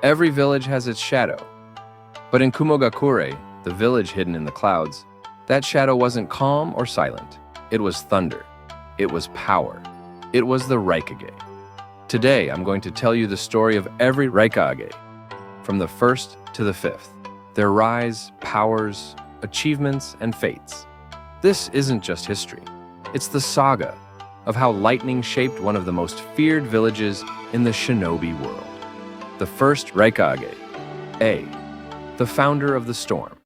Every village has its shadow. But in Kumogakure, the village hidden in the clouds, that shadow wasn't calm or silent. It was thunder. It was power. It was the Raikage. Today, I'm going to tell you the story of every Raikage, from the first to the fifth, their rise, powers, achievements, and fates. This isn't just history. It's the saga of how lightning shaped one of the most feared villages in the Shinobi world. The First Raikage, the founder of the storm.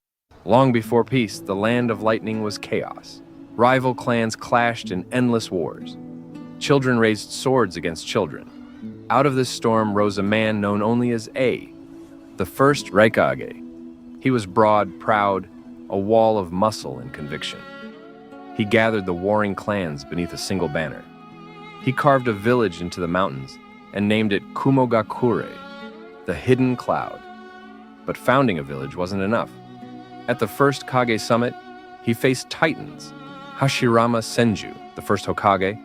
Long before peace, the land of lightning was chaos. Rival clans clashed in endless wars. Children raised swords against children. Out of this storm rose a man known only as the First Raikage. He was broad, proud, a wall of muscle and conviction. He gathered the warring clans beneath a single banner. He carved a village into the mountains and named it Kumogakure, the hidden cloud. But founding a village wasn't enough. At the first Kage summit, he faced titans: Hashirama Senju, the first Hokage;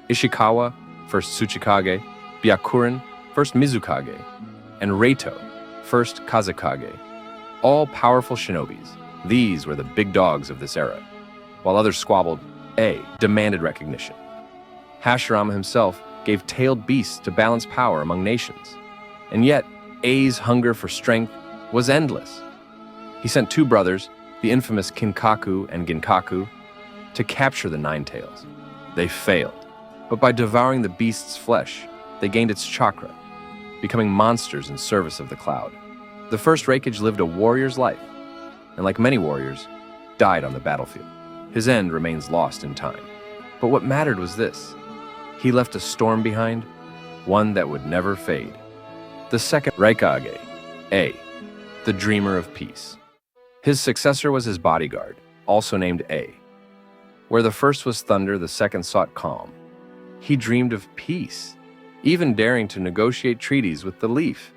Ishikawa, first Tsuchikage; Byakuren, first Mizukage; and Reito, first Kazekage. All powerful shinobis. These were the big dogs of this era. While others squabbled, demanded recognition. Hashirama himself gave tailed beasts to balance power among nations. And yet, A's hunger for strength was endless. He sent two brothers, the infamous Kinkaku and Ginkaku, to capture the Nine Tails. They failed, but by devouring the beast's flesh, they gained its chakra, becoming monsters in service of the cloud. The First Raikage lived a warrior's life, and like many warriors, died on the battlefield. His end remains lost in time. But what mattered was this: he left a storm behind, one that would never fade. The second Raikage, the dreamer of peace. His successor was his bodyguard, also named Where the first was thunder, the second sought calm. He dreamed of peace, even daring to negotiate treaties with the Leaf.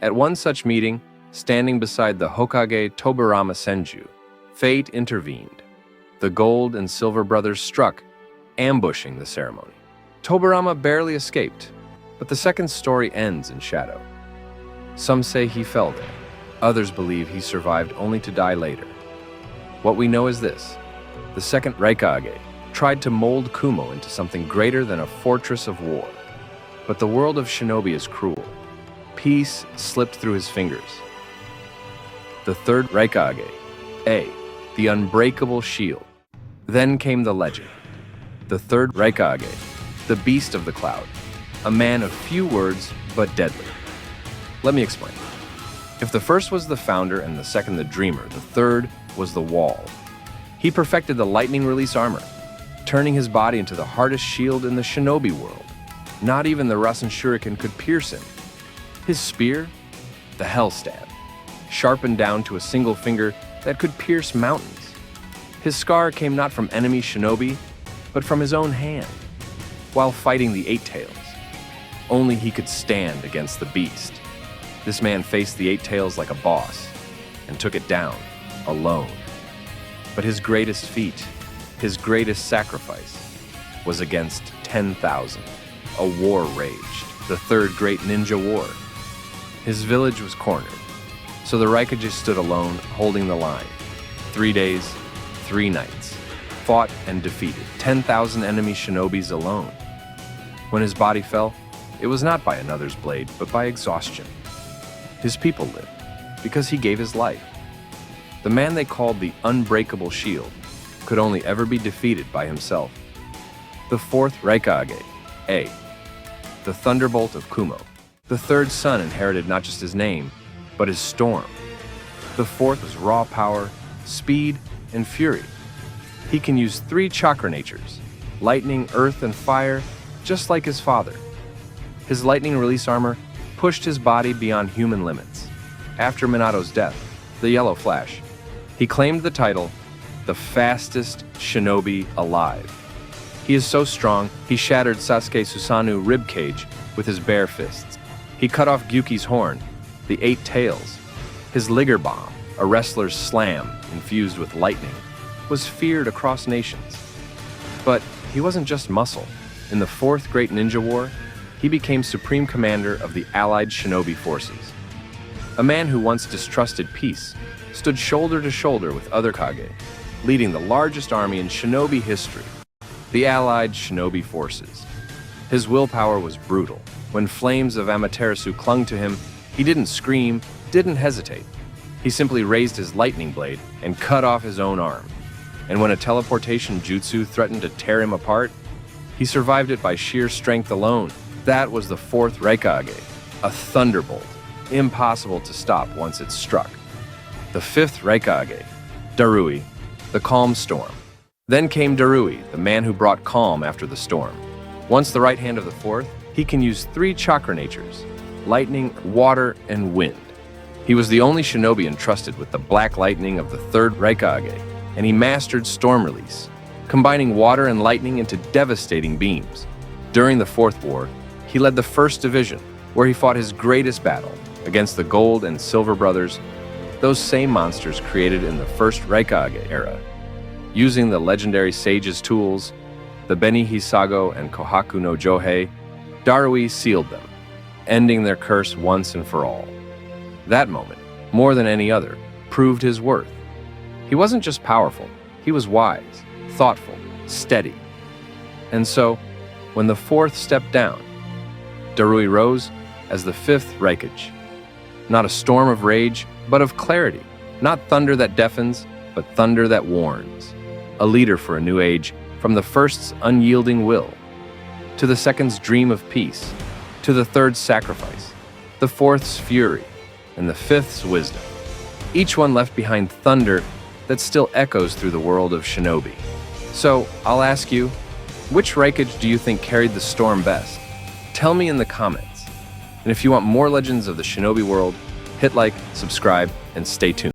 At one such meeting, standing beside the Hokage Tobarama Senju, fate intervened. The gold and silver brothers struck, ambushing the ceremony. Tobarama barely escaped, but the second story ends in shadow. Some say he fell there. Others believe he survived only to die later. What we know is this: the second Raikage tried to mold Kumo into something greater than a fortress of war. But the world of shinobi is cruel. Peace slipped through his fingers. The third Raikage, the unbreakable shield. Then came the legend. The third Raikage, the beast of the cloud, a man of few words but deadly. Let me explain. If the first was the founder and the second the dreamer, the third was the wall. He perfected the lightning release armor, turning his body into the hardest shield in the shinobi world. Not even the Rasen Shuriken could pierce him. His spear, the Hell Stab, sharpened down to a single finger that could pierce mountains. His scar came not from enemy shinobi, but from his own hand, while fighting the Eight Tails. Only he could stand against the beast. This man faced the Eight Tails like a boss, and took it down, alone. But his greatest feat, his greatest sacrifice, was against 10,000. A war raged, the third great ninja war. His village was cornered, so the Raikage stood alone, holding the line. 3 days, 3 nights, fought and defeated 10,000 enemy shinobis alone. When his body fell, it was not by another's blade, but by exhaustion. His people lived, because he gave his life. The man they called the unbreakable shield could only ever be defeated by himself. The fourth Raikage, the thunderbolt of Kumo. The third son inherited not just his name, but his storm. The fourth was raw power, speed, and fury. He can use 3 chakra natures: lightning, earth, and fire, just like his father. His lightning release armor pushed his body beyond human limits. After Minato's death, the Yellow Flash, he claimed the title, the fastest shinobi alive. He is so strong, he shattered Sasuke Susanoo ribcage with his bare fists. He cut off Gyuki's horn, the 8 tails. His Liger Bomb, a wrestler's slam infused with lightning, was feared across nations. But he wasn't just muscle. In the Fourth Great Ninja War, he became Supreme Commander of the Allied Shinobi forces. A man who once distrusted peace stood shoulder to shoulder with other Kage, leading the largest army in Shinobi history, the allied Shinobi forces. His willpower was brutal. When flames of Amaterasu clung to him, he didn't scream, didn't hesitate. He simply raised his lightning blade and cut off his own arm. And when a teleportation jutsu threatened to tear him apart, he survived it by sheer strength alone. That was the Fourth Raikage, a thunderbolt, impossible to stop once it struck. The Fifth Raikage, Darui, the calm storm. Then came Darui, the man who brought calm after the storm. Once the right hand of the fourth, he can use 3 chakra natures: lightning, water, and wind. He was the only shinobi entrusted with the black lightning of the Third Raikage, and he mastered storm release, combining water and lightning into devastating beams. During the Fourth War, he led the First Division, where he fought his greatest battle against the Gold and Silver Brothers, those same monsters created in the First Raikage era. Using the legendary sage's tools, the Beni Hisago and Kohaku no Johei, Darui sealed them, ending their curse once and for all. That moment, more than any other, proved his worth. He wasn't just powerful, he was wise, thoughtful, steady. And so, when the fourth stepped down, Darui rose as the Fifth Raikage. Not a storm of rage, but of clarity. Not thunder that deafens, but thunder that warns. A leader for a new age, from the first's unyielding will, to the second's dream of peace, to the third's sacrifice, the fourth's fury, and the fifth's wisdom. Each one left behind thunder that still echoes through the world of Shinobi. So, I'll ask you, which Raikage do you think carried the storm best? Tell me in the comments. And if you want more legends of the Shinobi world, hit like, subscribe, and stay tuned.